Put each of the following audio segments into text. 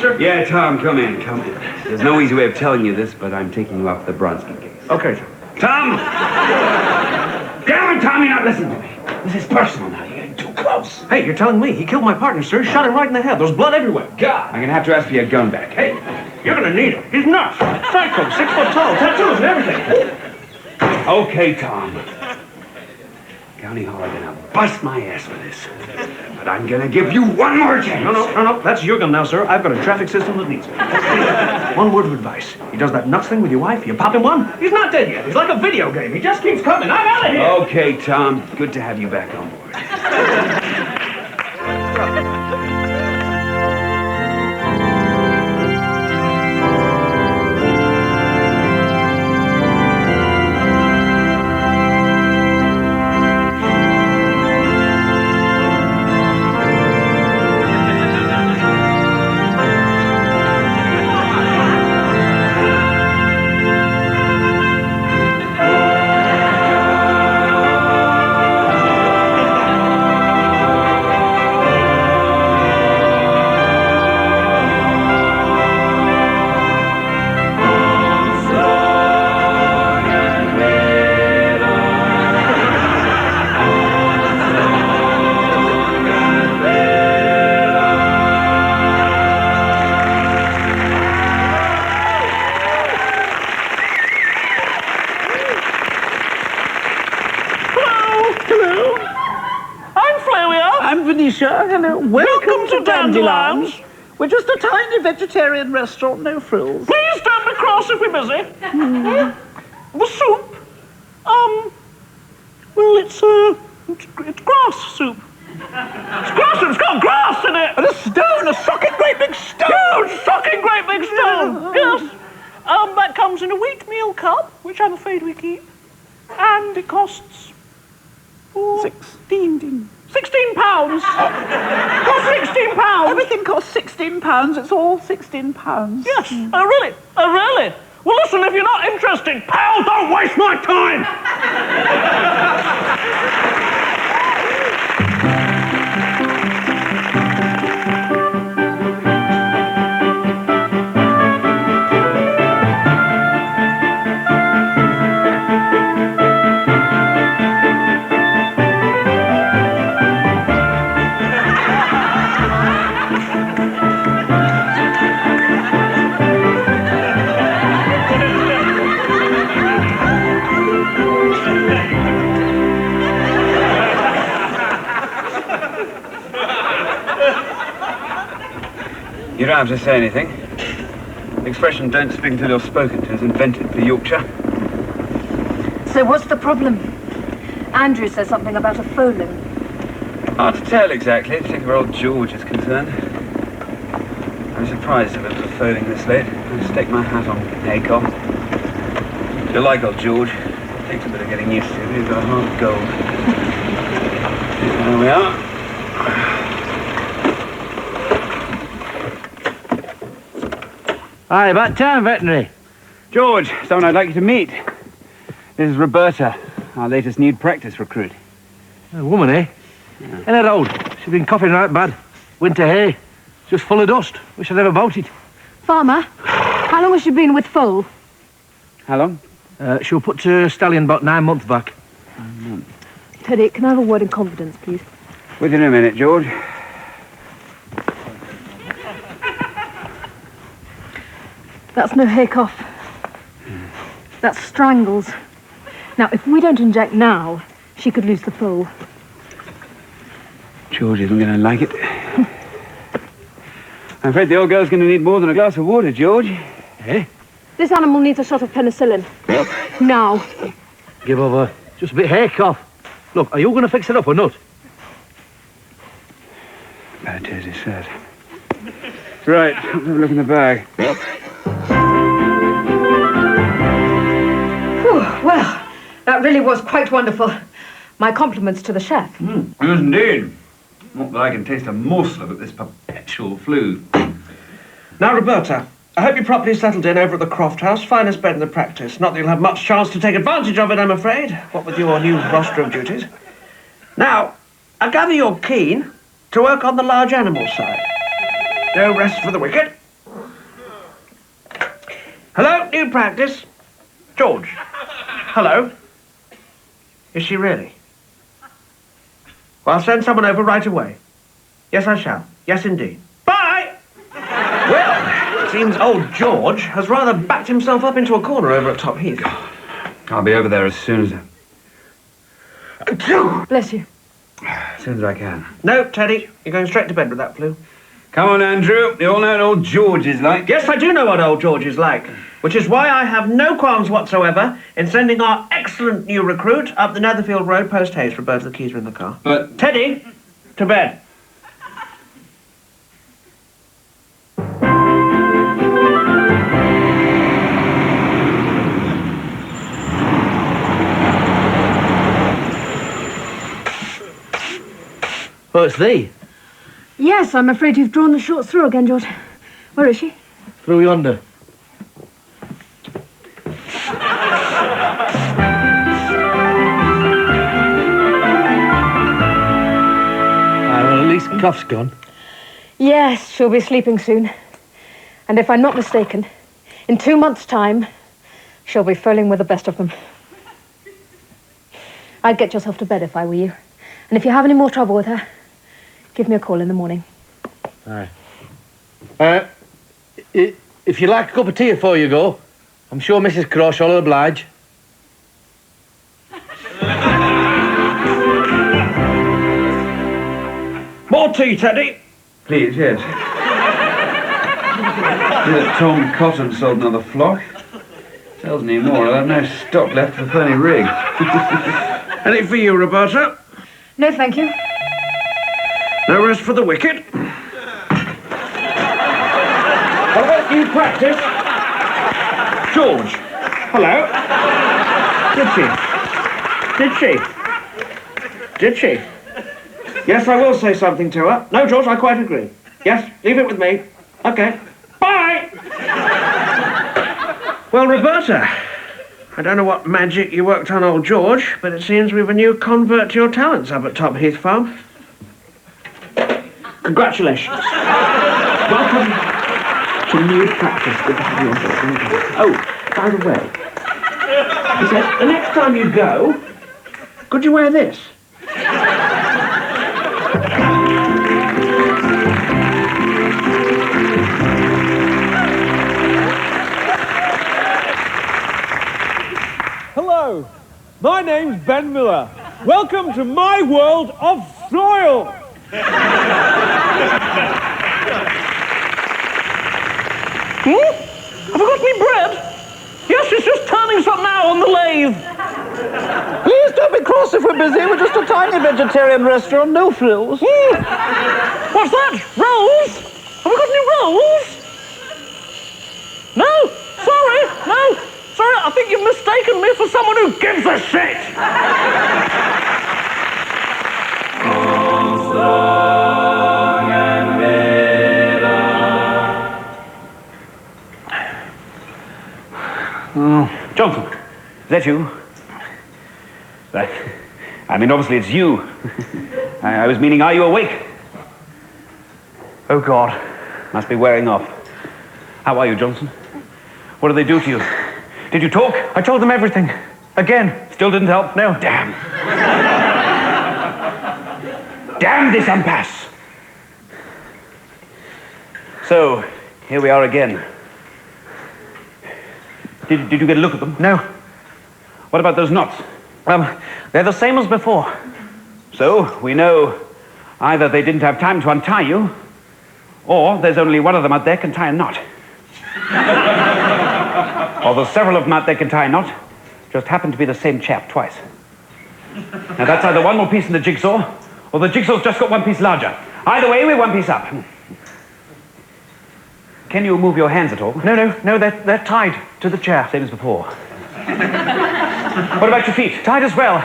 sir? Yeah, Tom, come in, come in. There's no easy way of telling you this, but I'm taking you off the Bronski case. Okay, sir. Tom! Damn it, Tom, you're not listening to me. This is personal now. You're getting too close. Hey, you're telling me he killed my partner, sir? Shot him right in the head. There's blood everywhere. God, I'm gonna have to ask for your gun back. Hey, you're gonna need it. He's nuts. Psycho, 6 foot tall, tattoos and everything. Okay, Tom. County Hall are gonna bust my ass for this. But I'm gonna give you one more chance. No. That's your gun now, sir. I've got a traffic system that needs me. One word of advice. He does that nuts thing with your wife, you pop him one, he's not dead yet. He's like a video game. He just keeps coming. I'm out of here. Okay, Tom. Good to have you back on board. Hello. Welcome to Dandelions. We're just a tiny vegetarian restaurant, no frills. Please don't be cross if we're busy. The soup? Well, it's grass soup. It's grass and it's got grass in it. And a stone, a socket great big stone. Huge, fucking great big stone. Yes. That comes in a wheatmeal cup, which I'm afraid we keep. And it costs... 16. £16. Costs £16. Everything costs £16. It's all £16. Yes. Oh, really? Oh, really? Well, listen, if you're not interested, pal, don't waste my time. You don't have to say anything. The expression "don't speak until you're spoken to" is invented for Yorkshire. So what's the problem? Andrew says something about a foaling. Hard to tell exactly, particularly where old George is concerned. I'm surprised if it was a foaling this late. I stake my hat on Haycock. You're like old George. Takes a bit of getting used to, but he's got a heart of gold. There we are. Hi, about time, veterinary. George, someone I'd like you to meet. This is Roberta, our latest nude practice recruit. A woman, eh? Yeah. Ain't that old? She's been coughing right bad. Winter hay. Just full of dust. Wish I'd never bought it. Farmer, how long has she been with foal? How long? She was put to stallion about 9 months back. 9 months. Teddy, can I have a word in confidence, please? With you in a minute, George. That's no hay cough. That's strangles. Now, if we don't inject now, she could lose the foal. George isn't going to like it. I'm afraid the old girl's going to need more than a glass of water, George. Eh? This animal needs a shot of penicillin. Now. Give over. Just a bit hay cough. Look, are you going to fix it up or not? That is, he said. Right, let's have a look in the bag. Well, that really was quite wonderful. My compliments to the chef. Yes, indeed. Not that I can taste a morsel of it, this perpetual flu. Now, Roberta, I hope you're properly settled in over at the Croft House. Finest bed in the practice. Not that you'll have much chance to take advantage of it, I'm afraid, what with your new rostrum duties. Now, I gather you're keen to work on the large animal side. No rest for the wicked. Hello, new practice. George. Hello. Is she really? Well, I'll send someone over right away. Yes, I shall. Yes, indeed. Bye! Well, it seems old George has rather backed himself up into a corner over at Top Heath. I'll be over there as soon as Bless you. I can. No, Teddy, you're going straight to bed with that flu. Come on, Andrew. You all know what old George is like. Yes, I do know what old George is like, which is why I have no qualms whatsoever in sending our excellent new recruit up the Netherfield Road post-haste. Roberta, the keys are in the car. But Teddy, to bed. Oh, it's thee. Yes, I'm afraid you've drawn the short straw again, George. Where is she? Through yonder. Well, at least Cuff's gone. Yes, she'll be sleeping soon. And if I'm not mistaken, in 2 months' time, she'll be fooling with the best of them. I'd get yourself to bed if I were you. And if you have any more trouble with her, give me a call in the morning. Aye. If you like a cup of tea before you go, I'm sure Mrs. Crawshaw will oblige. More tea, Teddy. please, yes. See that Tom Cotton sold another flock. Tells me more. I'll have no stock left for Fernie Rig. Anything for you, Roberta? No, thank you. No rest for the wicked. What about you practice? George. Hello. Did she? Yes, I will say something to her. No, George, I quite agree. Yes, leave it with me. Okay. Bye! Well, Roberta, I don't know what magic you worked on old George, but it seems we've a new convert to your talents up at Top Heath Farm. Congratulations. Welcome to new practice. Good to have you on board. Oh, by the way, he said, the next time you go, could you wear this? Hello, my name's Ben Miller. Welcome to my world of soil. Have I got any bread? Yes, it's just turning some now on the lathe. Please don't be cross if we're busy. We're just a tiny vegetarian restaurant, no frills. What's that? Rolls? Have we got any rolls? No? Sorry, no. Sorry, I think you've mistaken me for someone who gives a shit. Johnson, is that you? I mean, obviously it's you. I was meaning, are you awake? Oh, God. Must be wearing off. How are you, Johnson? What did they do to you? Did you talk? I told them everything. Again. Still didn't help? No. Damn. Damn this impasse. So, here we are again. Did you get a look at them? No. What about those knots? They're the same as before. So, we know either they didn't have time to untie you, or there's only one of them out there can tie a knot. Or there's several of them out there can tie a knot, just happen to be the same chap twice. Now that's either one more piece in the jigsaw, or the jigsaw's just got one piece larger. Either way, we're one piece up. Can you move your hands at all? No, they're tied to the chair. Same as before. What about your feet? Tied as well.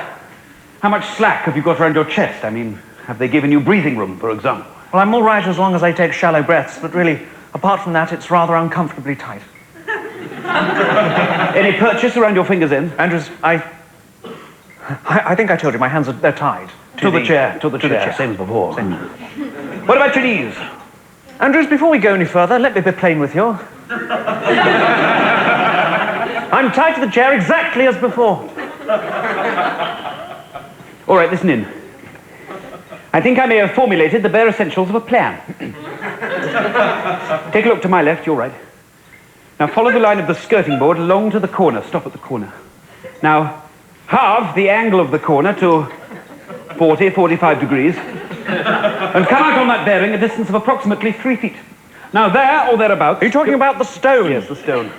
How much slack have you got around your chest? I mean, have they given you breathing room, for example? Well, I'm all right as long as I take shallow breaths, but really, apart from that, it's rather uncomfortably tight. Any purchase around your fingers' ends? Andrews, I think I told you, my hands they're tied. To the chair, same as before. What about your knees? Andrews, before we go any further, let me be plain with you. I'm tied to the chair exactly as before. All right, listen in. I think I may have formulated the bare essentials of a plan. Take a look to my left, your right. Now follow the line of the skirting board along to the corner. Stop at the corner. Now, halve the angle of the corner to 40, 45 degrees. And come out on that bearing a distance of approximately 3 feet. Now there, or thereabouts... Are you talking about the stone? Yes, the stone.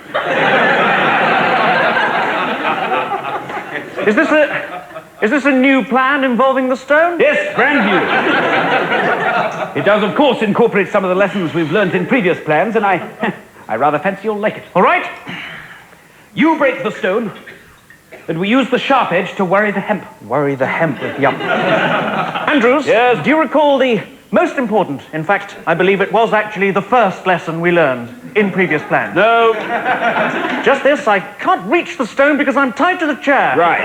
Is this a new plan involving the stone? Yes, brand new. It does, of course, incorporate some of the lessons we've learnt in previous plans, and I rather fancy you'll like it. All right. You break the stone, and we use the sharp edge to worry the hemp. Worry the hemp. Yep. Andrews? Yes? Do you recall the most important, in fact, I believe it was actually the first lesson we learned in previous plans? No. Just this, I can't reach the stone because I'm tied to the chair. Right.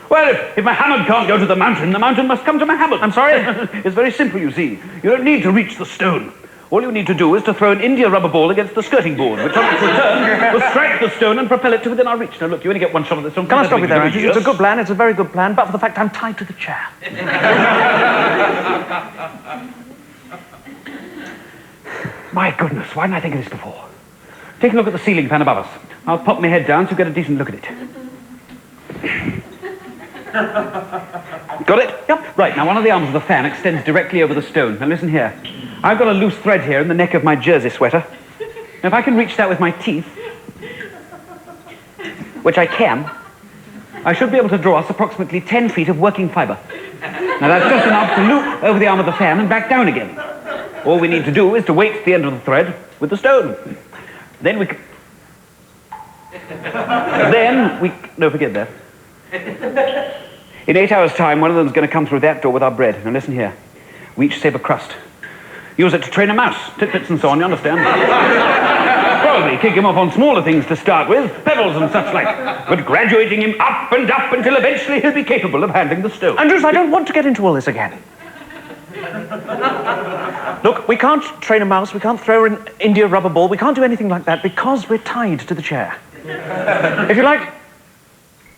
Well, if Muhammad can't go to the mountain must come to Muhammad. I'm sorry? It's very simple, you see. You don't need to reach the stone. All you need to do is to throw an India rubber ball against the skirting board, which on its return will strike the stone and propel it to within our reach. Now look, you only get one shot at this one. Can I stop you there, Andrews? It's a good plan, it's a very good plan, but for the fact I'm tied to the chair. My goodness, why didn't I think of this before? Take a look at the ceiling fan above us. I'll pop my head down so you get a decent look at it. Got it? Yep. Right, now one of the arms of the fan extends directly over the stone. Now listen here. I've got a loose thread here in the neck of my jersey sweater. Now if I can reach that with my teeth, which I can, I should be able to draw us approximately 10 feet of working fibre. Now that's just enough to loop over the arm of the fan and back down again. All we need to do is to weight the end of the thread with the stone. Then we no, forget that. In 8 hours' time, one of them's going to come through that door with our bread. Now listen here. We each save a crust. Use it to train a mouse, titbits and so on, you understand? Probably kick him off on smaller things to start with, pebbles and such like, but graduating him up and up until eventually he'll be capable of handling the stone. Andrews, I don't want to get into all this again. Look, we can't train a mouse, we can't throw an India rubber ball, we can't do anything like that because we're tied to the chair. If you like,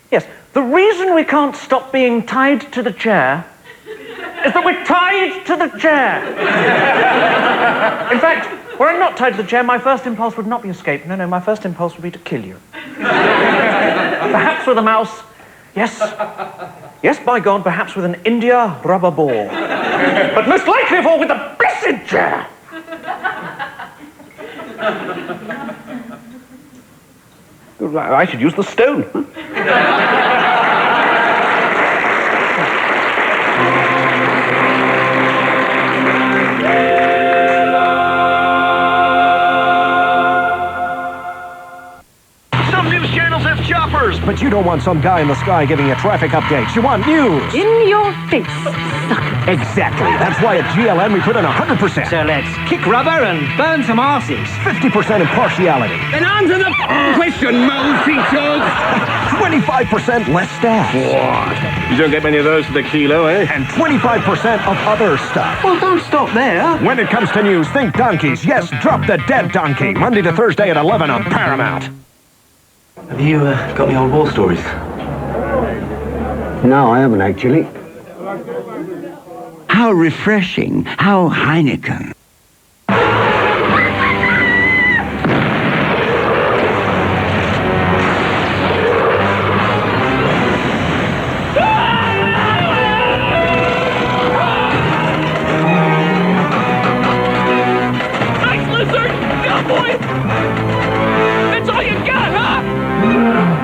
yes, the reason we can't stop being tied to the chair is that we're tied to the chair. In fact, were I not tied to the chair, my first impulse would not be escape. No, my first impulse would be to kill you. Perhaps with a mouse. Yes, by God, perhaps with an India rubber ball. But most likely of all, with the blessed chair. I should use the stone. But you don't want some guy in the sky giving you traffic updates. You want news. In your face, sucker. Exactly. That's why at GLN we put in 100%. So let's kick rubber and burn some arses. 50% impartiality. Then answer the question, mole-featured. 25% less staff. What? You don't get many of those for the kilo, eh? And 25% of other stuff. Well, don't stop there. When it comes to news, think donkeys. Yes, drop the dead donkey. Monday to Thursday at 11 on Paramount. Have you got any old war stories? No, I haven't actually. How refreshing. How Heineken. Nice lizard! Go, boy! That's all you got, huh?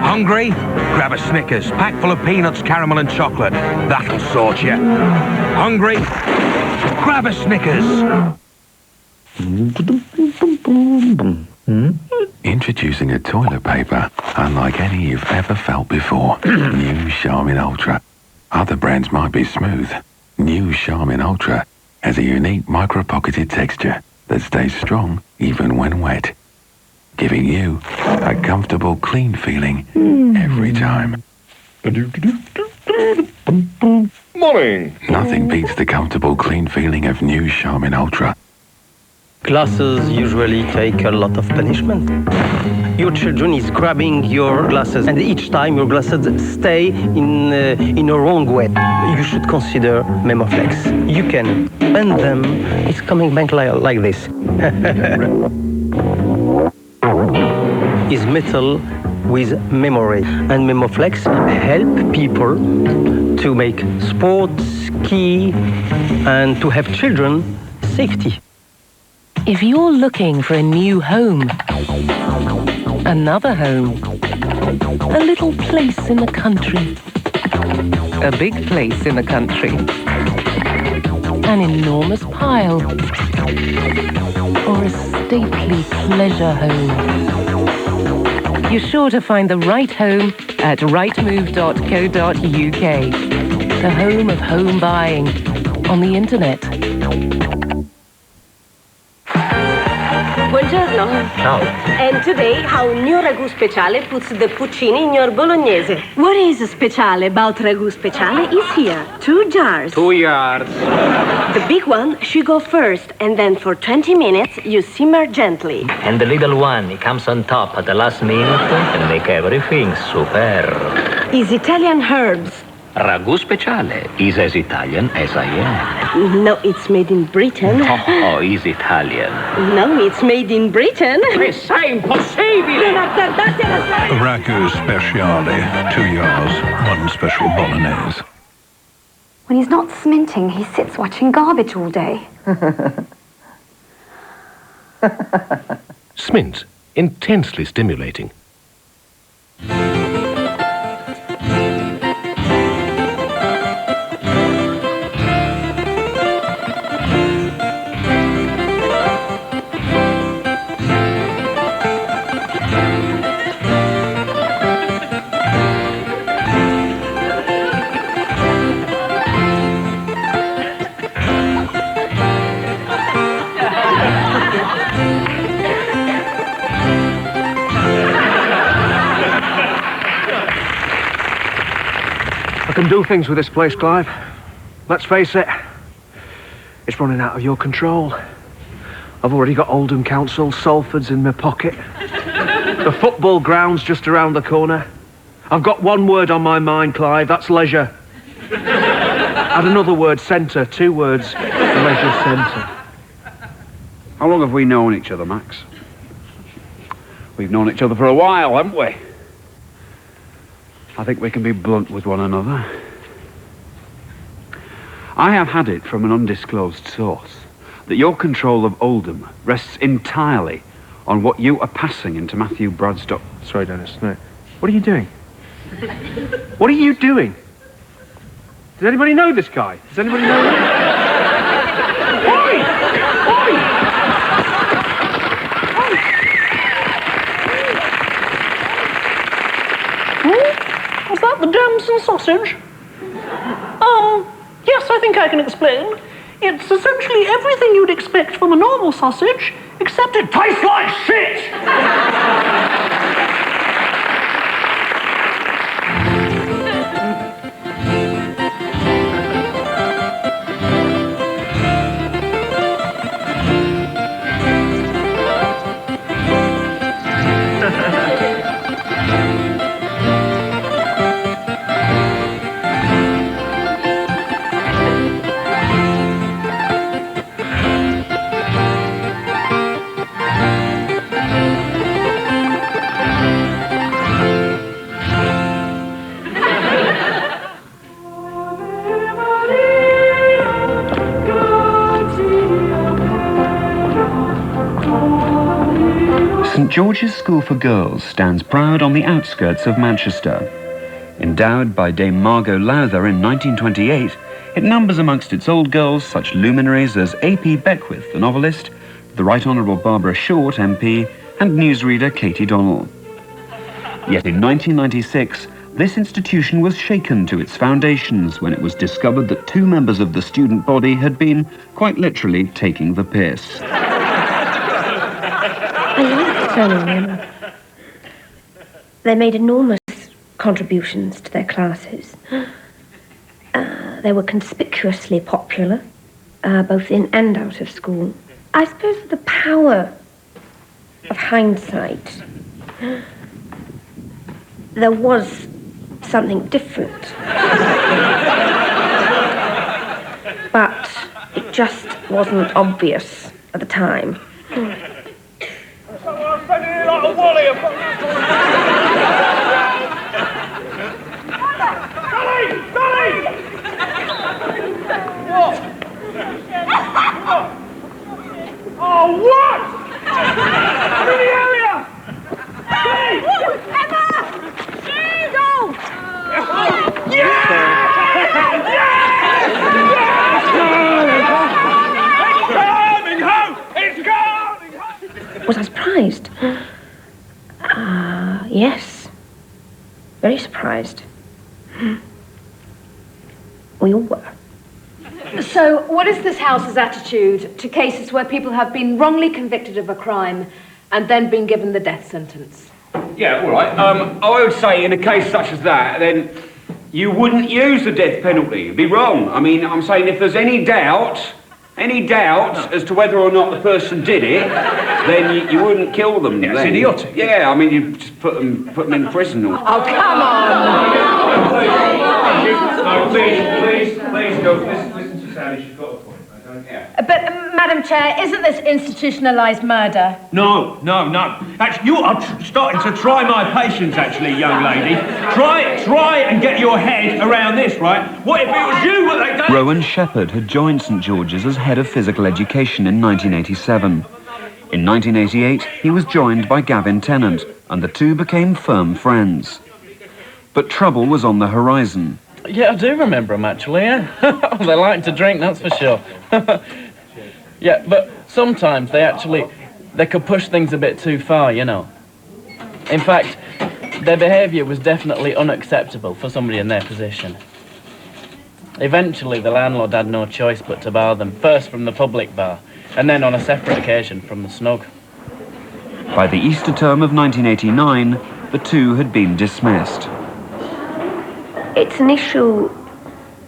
Hungry? Grab a Snickers, packed full of peanuts, caramel and chocolate. That'll sort you. Hungry? Grab a Snickers. Introducing a toilet paper unlike any you've ever felt before. New Charmin Ultra. Other brands might be smooth. New Charmin Ultra has a unique micro-pocketed texture that stays strong even when wet, giving you a comfortable, clean feeling every time. Morning. Nothing beats the comfortable, clean feeling of new Charmin Ultra. Glasses usually take a lot of punishment. Your children is grabbing your glasses, and each time your glasses stay in a wrong way. You should consider Memoflex. You can bend them. It's coming back like this. Is metal with memory, and Memoflex help people to make sports, ski, and to have children safety. If you're looking for a new home, another home, a little place in the country, a big place in the country, an enormous pile, or a stately pleasure home, you're sure to find the right home at rightmove.co.uk, the home of home buying on the internet. Buongiorno. Ciao. And today, our new ragu speciale puts the puccini in your bolognese. What is special about ragu speciale is here. 2 jars. 2 yards. The big one should go first, and then for 20 minutes, you simmer gently. And the little one, it comes on top at the last minute and make everything super. Is Italian herbs. Ragù speciale is as Italian as I am. No, it's made in Britain. Oh, is Italian. No, it's made in Britain. Questa è impossibile! Ragu speciale, 2 yards, 1 special bolognese. When he's not sminting, he sits watching garbage all day. Smint, intensely stimulating. I can do things with this place, Clive. Let's face it, it's running out of your control. I've already got Oldham Council, Salford's in my pocket. The football ground's just around the corner. I've got one word on my mind, Clive, that's leisure. Add another word, centre, 2 words, leisure centre. How long have we known each other, Max? We've known each other for a while, haven't we? I think we can be blunt with one another. I have had it from an undisclosed source that your control of Oldham rests entirely on what you are passing into Matthew Bradstock. Sorry, Dennis, no. What are you doing? What are you doing? Does anybody know this guy? Does anybody know him? Oi! Oi! Was that the Damson sausage? Yes, I think I can explain. It's essentially everything you'd expect from a normal sausage, except it tastes like shit! St George's School for Girls stands proud on the outskirts of Manchester. Endowed by Dame Margot Lowther in 1928, it numbers amongst its old girls such luminaries as A.P. Beckwith, the novelist, the Right Honourable Barbara Short, MP, and newsreader Katie Donnell. Yet in 1996, this institution was shaken to its foundations when it was discovered that 2 members of the student body had been, quite literally, taking the piss. I liked turning women. They made enormous contributions to their classes. They were conspicuously popular, both in and out of school. I suppose the power of hindsight, there was something different. But it just wasn't obvious at the time. Oh, what? I'm in the area! Hey! Emma! Eagle! Yeah! It's coming home! It's coming home! Was I surprised? Yes. Very surprised. We all were. So, what is this house's attitude to cases where people have been wrongly convicted of a crime and then been given the death sentence? Yeah, all right. I would say in a case such as that, then you wouldn't use the death penalty. It'd be wrong. I mean, I'm saying if there's any doubt as to whether or not the person did it, then you wouldn't kill them. Yeah, it's idiotic. Yeah, I mean, you just put them in prison. Or... Oh, come on! Please, girls, listen to Sally. She's got a point. But, Madam Chair, isn't this institutionalised murder? No. Actually, you are starting to try my patience, actually, young lady. Try and get your head around this, right? What if it was you what they done? Rowan Shepherd had joined St George's as head of physical education in 1987. In 1988, he was joined by Gavin Tennant, and the two became firm friends. But trouble was on the horizon. Yeah, I do remember them, actually, yeah. They like to drink, that's for sure. Yeah, but sometimes they could push things a bit too far, you know. In fact, their behaviour was definitely unacceptable for somebody in their position. Eventually, the landlord had no choice but to bar them, first from the public bar, and then on a separate occasion from the snug. By the Easter term of 1989, the two had been dismissed. It's an issue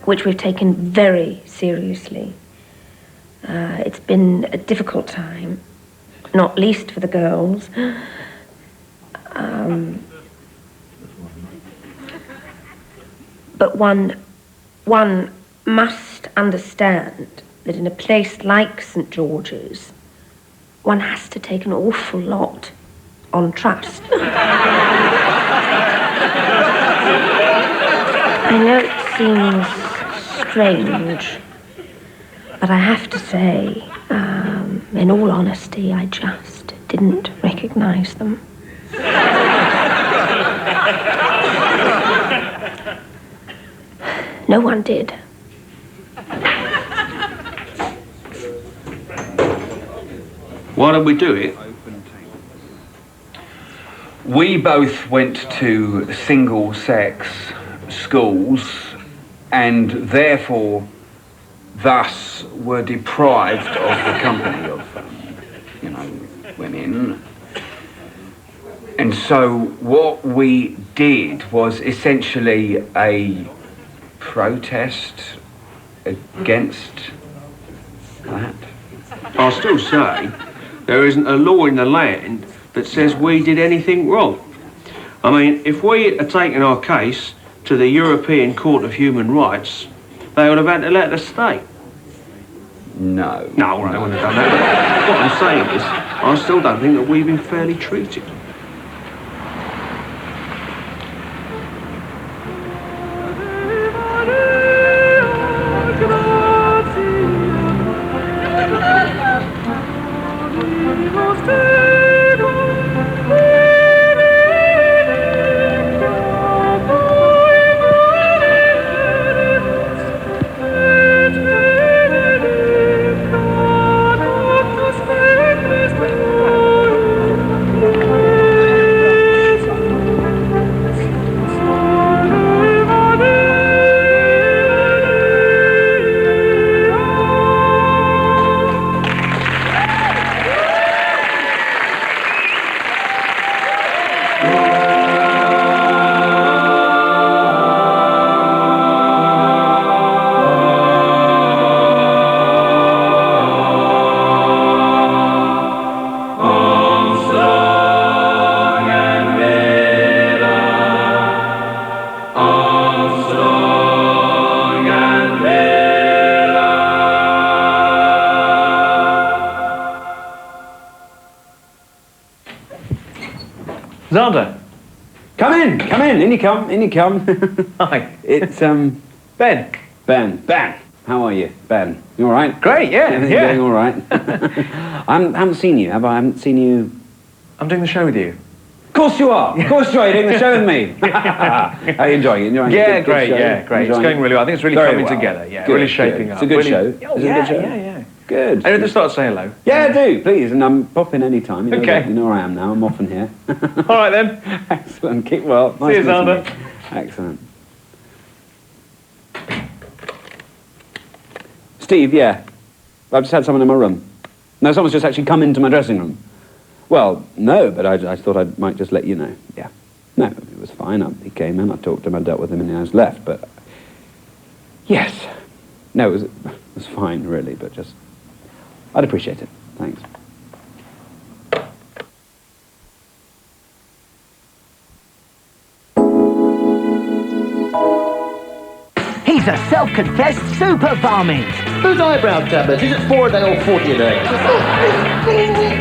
which we've taken very seriously. It's been a difficult time, not least for the girls. But one must understand that in a place like St George's, one has to take an awful lot on trust. I know it seems strange, but I have to say, in all honesty, I just didn't recognise them. No one did. Why did we do it? We both went to single-sex schools and therefore thus were deprived of the company of women. And so what we did was essentially a protest against that. I'll still say there isn't a law in the land that says we did anything wrong. I mean, if we had taken our case to the European Court of Human Rights, they would have had to let us stay. No. No, they wouldn't have done that. What I'm saying is, I still don't think that we've been fairly treated. Xander. Come in, in you come, in you come. Hi. It's, Ben. Ben. How are you, Ben? You all right? Great, yeah, Everything yeah. going all right? I haven't seen you, have I? I haven't seen you... I'm doing the show with you. Of course you are. Of course you are. You're doing the show with me. How are you enjoying it? Yeah, Good great, show? yeah, great. It's Enjoying going it? really well. I think it's really Very coming well. together, yeah, Good, really shaping good. up. It's a good Really- show. Oh, Is it yeah, a good show? yeah. Good. And just start to say hello. Yeah, do, please. And pop in any time. You know Okay. that- you know where I am now. I'm often here. All right, then. Excellent. Keep well. See you, Nice meeting Xander. you. Excellent. Steve, yeah. I've just had someone in my room. No, someone's just actually come into my dressing room. Well, no, but I thought I might just let you know. Yeah. No, it was fine. He came in, I talked to him, I dealt with him, and I was left, but... Yes. No, it was fine, really, but just... I'd appreciate it. Thanks. He's a self-confessed super varmint. Those eyebrow tablets, is it 4 a day or 40 a day?